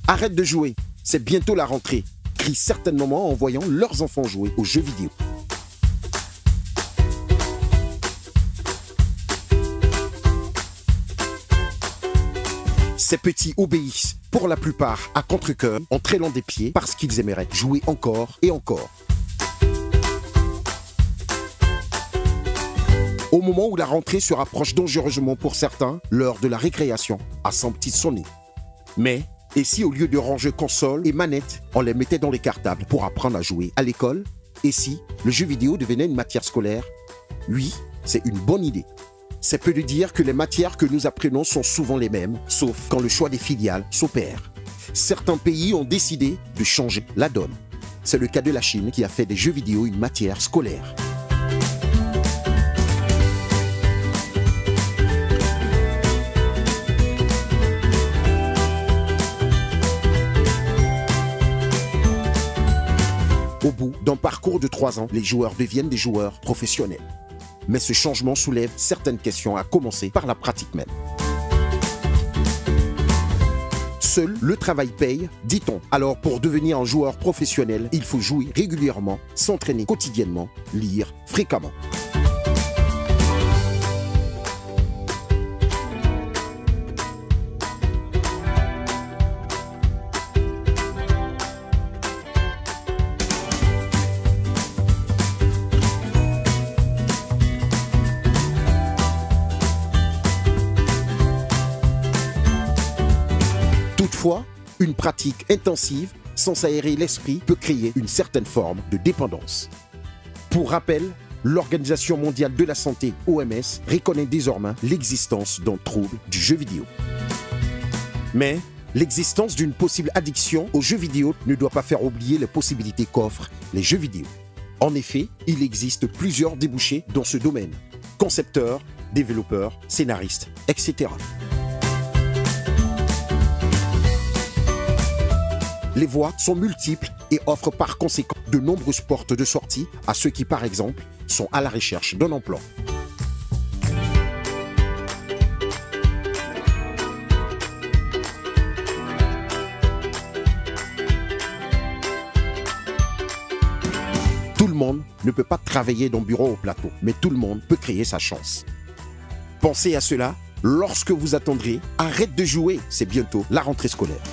Arrête de jouer, c'est bientôt la rentrée, crient certaines mamans en voyant leurs enfants jouer aux jeux vidéo. Ces petits obéissent, pour la plupart à contre-cœur, en traînant des pieds parce qu'ils aimeraient jouer encore et encore. Au moment où la rentrée se rapproche dangereusement pour certains, l'heure de la récréation a son petit sonné. Mais, et si au lieu de ranger console et manette, on les mettait dans les cartables pour apprendre à jouer à l'école? Et si le jeu vidéo devenait une matière scolaire? Oui, c'est une bonne idée. C'est peu de dire que les matières que nous apprenons sont souvent les mêmes, sauf quand le choix des filiales s'opère. Certains pays ont décidé de changer la donne. C'est le cas de la Chine qui a fait des jeux vidéo une matière scolaire. Au bout d'un parcours de 3 ans, les joueurs deviennent des joueurs professionnels. Mais ce changement soulève certaines questions, à commencer par la pratique même. Seul le travail paye, dit-on. Alors pour devenir un joueur professionnel, il faut jouer régulièrement, s'entraîner quotidiennement, lire fréquemment. Toutefois, une pratique intensive, sans aérer l'esprit, peut créer une certaine forme de dépendance. Pour rappel, l'Organisation mondiale de la santé, OMS, reconnaît désormais l'existence d'un trouble du jeu vidéo. Mais l'existence d'une possible addiction aux jeux vidéo ne doit pas faire oublier les possibilités qu'offrent les jeux vidéo. En effet, il existe plusieurs débouchés dans ce domaine. Concepteurs, développeurs, scénaristes, etc. Les voies sont multiples et offrent par conséquent de nombreuses portes de sortie à ceux qui, par exemple, sont à la recherche d'un emploi. Tout le monde ne peut pas travailler dans le bureau au plateau, mais tout le monde peut créer sa chance. Pensez à cela lorsque vous attendrez. Arrête de jouer, c'est bientôt la rentrée scolaire.